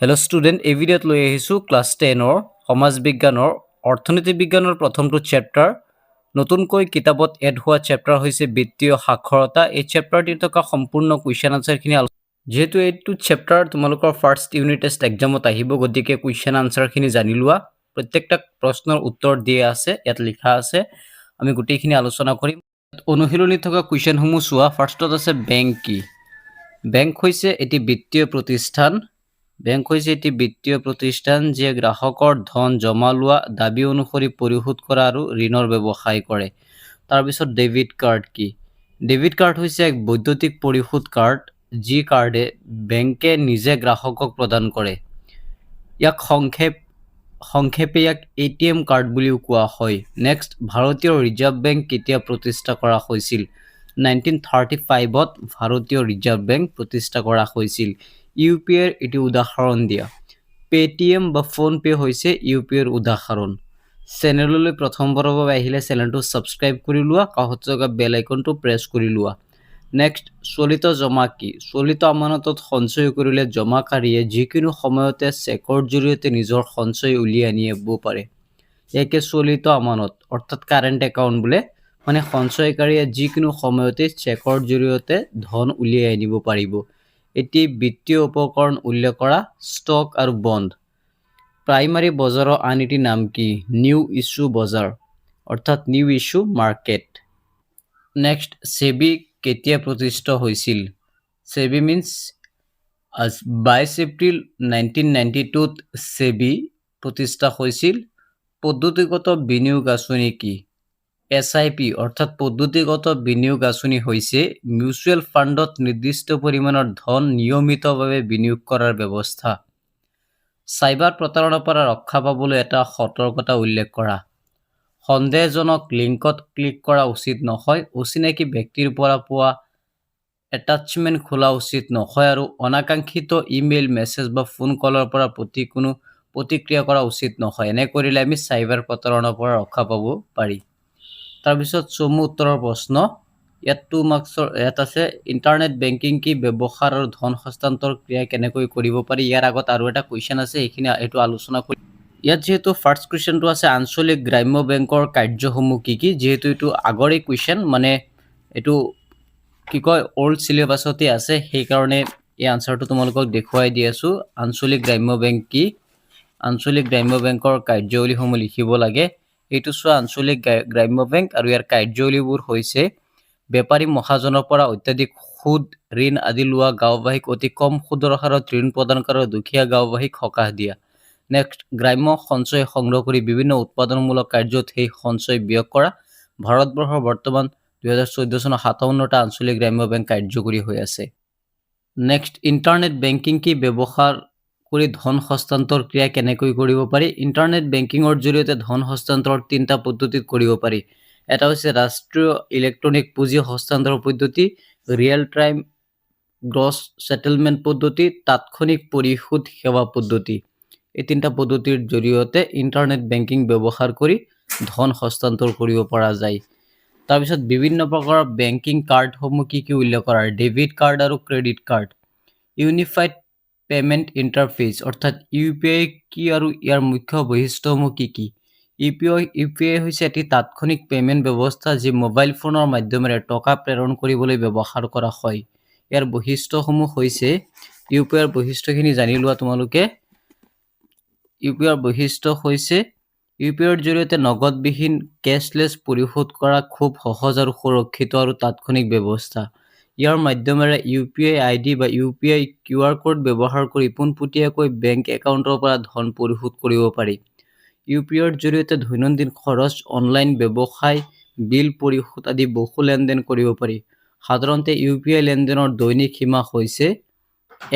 Hello' student, এই ভিডিঅ'ত লৈ আহিছোঁ ক্লাছ 10-ৰ সমাজ বিজ্ঞানৰ অৰ্থনীতি বিজ্ঞানৰ প্ৰথমটো চেপ্টাৰ। নতুনকৈ কিতাপত এড হোৱা চেপ্টাৰ হৈছে বিত্তীয় সাক্ষৰতা। এই চেপ্টাৰটিত থকা সম্পূৰ্ণ কুৱেশ্যন আনচাৰখিনি যিহেতু এইটো চেপ্টাৰ তোমালোকৰ ফাৰ্ষ্ট ইউনিট টেষ্ট এক্সামত আহিব, গতিকে কুৱেশ্যন আনচাৰখিনি জানি লোৱা। প্ৰত্যেকটা প্ৰশ্নৰ উত্তৰ দিয়া আছে, ইয়াত লিখা আছে। আমি গোটেইখিনি আলোচনা কৰিম। অনুশীলনীত থকা কুৱেশ্যনসমূহ চোৱা। ফাৰ্ষ্টত আছে বেংক কি? বেংক হৈছে এটি বিত্তীয় প্ৰতিষ্ঠান। বেংক হৈছে এটি বিত্তীয় প্ৰতিষ্ঠান যিয়ে গ্ৰাহকৰ ধন জমা লোৱা, দাবী অনুসৰি পৰিশোধ কৰা আৰু ঋণৰ ব্যৱসায় কৰে। তাৰপিছত ডেবিট কাৰ্ড কি? ডেবিট কাৰ্ড হৈছে এক বৈদ্যুতিক পৰিশোধ কাৰ্ড যি কাৰ্ডে বেংকে নিজে গ্ৰাহকক প্ৰদান কৰে। ইয়াক সংক্ষেপে ইয়াক ATM কাৰ্ড বুলিও কোৱা হয়। নেক্সট, ভাৰতীয় ৰিজাৰ্ভ বেংক কেতিয়া প্ৰতিষ্ঠা কৰা হৈছিল? 1935ত ভাৰতীয় ৰিজাৰ্ভ বেংক প্ৰতিষ্ঠা কৰা হৈছিল। UPIৰ এটি উদাহৰণ দিয়া। পেটিএম বা ফোনপে হৈছে UPIৰ উদাহৰণ। চেনেললৈ প্ৰথমবাৰৰ বাবে আহিলে চেনেলটো ছাবস্ক্ৰাইব কৰি লোৱা, কাষত থকা বেল আইকনটো প্ৰেছ কৰি লোৱা। নেক্সট, চলিত জমা কি? চলিত আমানতত সঞ্চয় কৰিলে জমাকাৰীয়ে যিকোনো সময়তে চেকৰ জৰিয়তে নিজৰ সঞ্চয় উলিয়াই আনিব পাৰে। ইয়াকে চলিত আমানত অৰ্থাৎ কাৰেণ্ট একাউণ্ট বোলে। মানে সঞ্চয়কাৰীয়ে যিকোনো সময়তে চেকৰ জৰিয়তে ধন উলিয়াই আনিব পাৰিব। এটি বিত্তীয় উপকৰণ উল্লেখ কৰা। ষ্টক আৰু বণ্ড। প্ৰাইমাৰী বজাৰৰ আন এটি নাম কি? নিউ ইছ্যু বজাৰ অৰ্থাৎ নিউ ইছ্যু মাৰ্কেট। নেক্সট, সেবি কেতিয়া প্ৰতিষ্ঠা হৈছিল? সেবি মিন্স 22 এপ্ৰিল 1992ত সেবি প্ৰতিষ্ঠা হৈছিল। পদ্ধতিগত বিনিয়োগ আঁচনি কি? SIP অৰ্থাৎ পদ্ধতিগত বিনিয়োগ আঁচনি হৈছে মিউচুৱেল ফাণ্ডত নিৰ্দিষ্ট পৰিমাণৰ ধন নিয়মিতভাৱে বিনিয়োগ কৰাৰ ব্যৱস্থা। চাইবাৰ প্ৰতাৰণাৰ পৰা ৰক্ষা পাবলৈ এটা সতৰ্কতা উল্লেখ কৰা। সন্দেহজনক লিংকত ক্লিক কৰা উচিত নহয়। অচিনাকি ব্যক্তিৰ পৰা পোৱা এটাচমেণ্ট খোলা উচিত নহয় আৰু অনাকাংক্ষিত ইমেইল, মেছেজ বা ফোন কলৰ পৰা কোনো প্ৰতিক্ৰিয়া কৰা উচিত নহয়। এনে কৰিলে আমি চাইবাৰ প্ৰতাৰণাৰ পৰা ৰক্ষা পাব পাৰি। তাৰপিছত চমু উত্তৰৰ প্ৰশ্ন। ইয়াত 2 মাৰ্কছৰ ইয়াত আছে ইণ্টাৰনেট বেংকিং কি? ব্যৱহাৰ আৰু ধন হস্তান্তৰ ক্ৰিয়া কেনেকৈ কৰিব পাৰি? ইয়াৰ আগত আৰু এটা কুৱেশ্যন আছে, এইটো আলোচনা কৰি। ইয়াত যিহেতু ফাৰ্ষ্ট কুৱেশ্যনটো আছে আঞ্চলিক গ্ৰাম্য বেংকৰ কাৰ্যসমূহ কি কি? যিহেতু এইটো আগৰে কুৱেশ্যন, মানে এইটো কি কয় অল্ড চিলেবাছতে আছে, সেইকাৰণে এই আনচাৰটো তোমালোকক দেখুৱাই দি আছোঁ। আঞ্চলিক গ্ৰাম্য বেংক কি? আঞ্চলিক গ্ৰাম্য বেংকৰ কাৰ্যাৱলীসমূহ লিখিব লাগে। এইটো চোৱা আঞ্চলিক গ্ৰাম্য বেংক আৰু ইয়াৰ কাৰ্যাৱলীবোৰ হৈছে বেপাৰী মহাজনৰ পৰা অত্যাধিক সুদ, ঋণ আদি লোৱা, গাঁওবাসীক অতি কম সুদৰ হাৰত ঋণ প্ৰদান কৰা, দুখীয়া গাঁওবাসীক সকাহ দিয়া। নেক্সট, গ্ৰাম্য সঞ্চয় সংগ্ৰহ কৰি বিভিন্ন উৎপাদনমূলক কাৰ্যত সেই সঞ্চয় বিয়োগ কৰা। ভাৰতবৰ্ষৰ বৰ্তমান 2014 চনৰ 57টা আঞ্চলিক গ্ৰাম্য বেংক কাৰ্যকৰী হৈ আছে। নেক্সট, ইণ্টাৰনেট বেংকিং কি? ব্যৱহাৰ কৰি ধন হস্তান্তৰ ক্ৰিয়া কেনেকৈ কৰিব পাৰি? ইণ্টাৰনেট বেংকিঙৰ জৰিয়তে ধন হস্তান্তৰ 3টা পদ্ধতিত কৰিব পাৰি। এটা হৈছে ৰাষ্ট্ৰীয় ইলেক্ট্ৰনিক পুঁজি হস্তান্তৰ পদ্ধতি, ৰিয়েল টাইম গ্ৰছ ছেটেলমেণ্ট পদ্ধতি, তাৎক্ষণিক পৰিশোধ সেৱা পদ্ধতি। এই 3টা পদ্ধতিৰ জৰিয়তে ইণ্টাৰনেট বেংকিং ব্যৱহাৰ কৰি ধন হস্তান্তৰ কৰিব পৰা যায়। তাৰপিছত বিভিন্ন প্ৰকাৰৰ বেংকিং কাৰ্ডসমূহ কি কি উল্লেখ কৰা? ডেবিট কাৰ্ড আৰু credit card. Unified payment interface অৰ্থাৎ UPI কি আৰু ইয়াৰ মুখ্য বৈশিষ্ট্যসমূহ কি কি? UPI হৈছে এটি তাৎক্ষণিক পেমেণ্ট ব্যৱস্থা যি মোবাইল ফোনৰ মাধ্যমেৰে টকা প্ৰেৰণ কৰিবলৈ ব্যৱহাৰ কৰা হয়। ইয়াৰ বৈশিষ্ট্যসমূহ হৈছে, UPIৰ বৈশিষ্ট্যখিনি জানি লোৱা তোমালোকে। UPIৰ বৈশিষ্ট্য হৈছে UPIৰ জৰিয়তে নগদবিহীন কেছলেছ পৰিশোধ কৰা খুব সহজ আৰু সুৰক্ষিত আৰু তাৎক্ষণিক ব্যৱস্থা। ইয়াৰ মাধ্যমেৰে UPI ID বা UPI QR কোড ব্যৱহাৰ কৰি পোনপটীয়াকৈ বেংক একাউণ্টৰ পৰা ধন পৰিশোধ কৰিব পাৰি। UPIৰ জৰিয়তে দৈনন্দিন খৰচ, অনলাইন ব্যৱসায়, বিল পৰিশোধ আদি বহু লেনদেন কৰিব পাৰি। সাধাৰণতে UPI লেনদেনৰ দৈনিক সীমা হৈছে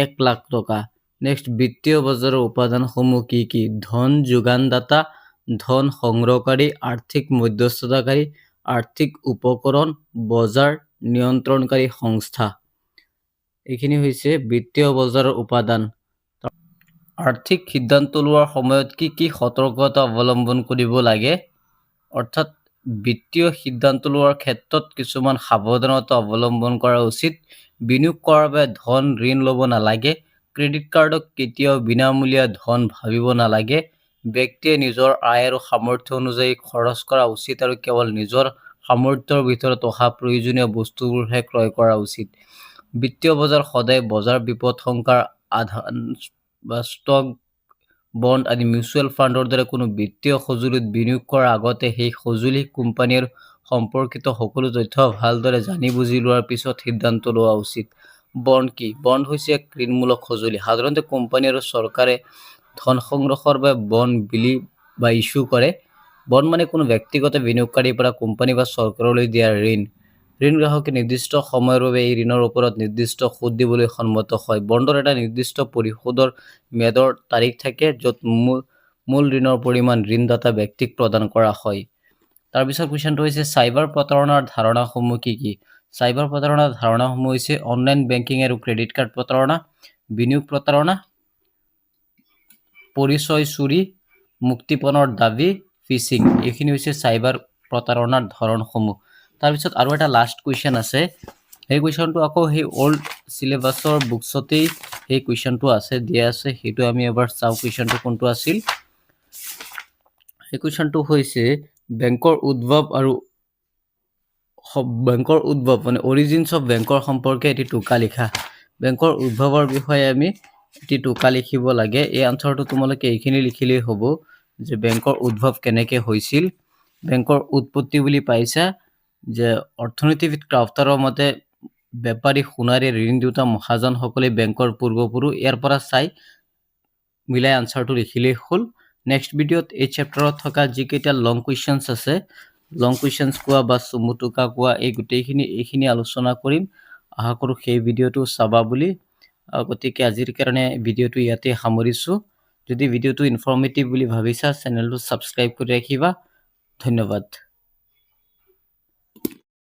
1 লাখ টকা। নেক্সট, বিত্তীয় বজাৰৰ উপাদানসমূহ কি কি? ধন যোগানদাতা, ধন সংগ্ৰহকাৰী, আৰ্থিক মধ্যস্থতাকাৰী, আৰ্থিক উপকৰণ, বজাৰ নিয়ন্ত্ৰণকাৰী সংস্থা। এইখিনি হৈছে বিত্তীয় বজাৰৰ উপাদান। আৰ্থিক সিদ্ধান্ত লোৱাৰ সময়ত কি কি সতৰ্কতা অৱলম্বন কৰিব লাগে? অৰ্থাৎ বিত্তীয় সিদ্ধান্ত লোৱাৰ ক্ষেত্ৰত কিছুমান সাৱধানতা অৱলম্বন কৰা উচিত। বিনিয়োগ কৰাৰ বাবে ধন ঋণ ল'ব নালাগে। ক্ৰেডিট কাৰ্ডক কেতিয়াও বিনামূলীয়া ধন ভাবিব নালাগে। ব্যক্তিয়ে নিজৰ আয় আৰু সামৰ্থ্য অনুযায়ী খৰচ কৰা উচিত আৰু কেৱল নিজৰ সামৰ্থ্যৰ ভিতৰত অহা প্ৰয়োজনীয় বস্তুবোৰহে ক্ৰয় কৰা উচিত। বিত্তীয় বজাৰ সদায় বজাৰ বিপদশংকাৰ আধান বা ষ্টক, বণ্ড আদি মিউচুৱেল ফাণ্ডৰ দৰে কোনো বিত্তীয় সঁজুলিত বিনিয়োগ কৰাৰ আগতে সেই সঁজুলি, কোম্পানীৰ সম্পৰ্কিত সকলো তথ্য ভালদৰে জানি বুজি লোৱাৰ পিছত সিদ্ধান্ত লোৱা উচিত। বণ্ড কি? বণ্ড হৈছে এক ঋণমূলক সঁজুলি। সাধাৰণতে কোম্পানী আৰু চৰকাৰে ধন সংগ্ৰহৰ বাবে বণ্ড বিলি বা ইস্যু কৰে। বণ্ড মানে কোনো ব্যক্তিগত বিনিয়োগকাৰীৰ পৰা কোম্পানী বা চৰকাৰলৈ দিয়া ঋণ। ঋণ গ্ৰাহকে নিৰ্দিষ্ট সময়ৰ বাবে এই ঋণৰ ওপৰত নিৰ্দিষ্ট সুদ দিবলৈ সন্মত হয়। বণ্ডৰ এটা নিৰ্দিষ্ট পৰিশোধৰ ম্যাদৰ তাৰিখ থাকে, য'ত মূল ঋণৰ পৰিমাণ ঋণদাতা ব্যক্তিক প্ৰদান কৰা হয়। তাৰপিছত কুৱেশ্যনটো হৈছে চাইবাৰ প্ৰতাৰণাৰ ধাৰণাসমূহ কি কি? চাইবাৰ প্ৰতাৰণাৰ ধাৰণাসমূহ হৈছে অনলাইন বেংকিং আৰু ক্ৰেডিট কাৰ্ড প্ৰতাৰণা, বিনিয়োগ প্ৰতাৰণা, পৰিচয় চুৰি, মুক্তিপণৰ দাবী, ফিচিং। এইখিনি হৈছে চাইবাৰ প্ৰতাৰণাৰ ধৰণসমূহ। তাৰপিছত আৰু এটা লাষ্ট কুৱেশ্যন আছে। সেই কুৱেশ্যনটো আকৌ সেই অল্ড চিলেবাছৰ বুকছতেই সেই কুৱেশ্যনটো আছে, দিয়া আছে। সেইটো আমি এবাৰ চাওঁ কুৱেশ্যনটো কোনটো আছিল। সেই কুৱেশ্যনটো হৈছে বেংকৰ উদ্ভৱ মানে অৰিজিনছ অফ বেংকৰ সম্পৰ্কে এটি টোকা লিখা। বেংকৰ উদ্ভৱৰ বিষয়ে আমি এটি টোকা লিখিব লাগে। এই আনচাৰটো তোমালোকে এইখিনি লিখিলেই হ'ব যে বেংকৰ উদ্ভৱ কেনেকৈ হৈছিল। বেংকৰ উৎপত্তি বুলি পাইছা যে অৰ্থনীতিবিদ ক্ৰাফটাৰৰ মতে বেপাৰী সোণাৰী ঋণ দিওঁতা মহাজনসকলে বেংকৰ পূৰ্বপুৰুষ। ইয়াৰ পৰা চাই মিলাই আনচাৰটো লিখিলেই হ'ল। নেক্সট ভিডিঅ'ত এই চেপ্টাৰত থকা যিকেইটা লং কুৱেশ্যনছ আছে, লং কুৱেশ্যনছ কোৱা বা চমু টোকা কোৱা, এই গোটেইখিনি এইখিনি আলোচনা কৰিম। আশা কৰোঁ সেই ভিডিঅ'টো চাবা বুলি। গতিকে আজিৰ কাৰণে ভিডিঅ'টো ইয়াতে সামৰিছোঁ। যদি ভিডিঅ'টো ইনফৰ্মেটিভ বুলি ভাবিছা, চেনেলটো ছাবস্ক্ৰাইব কৰি ৰাখিবা। ধন্যবাদ।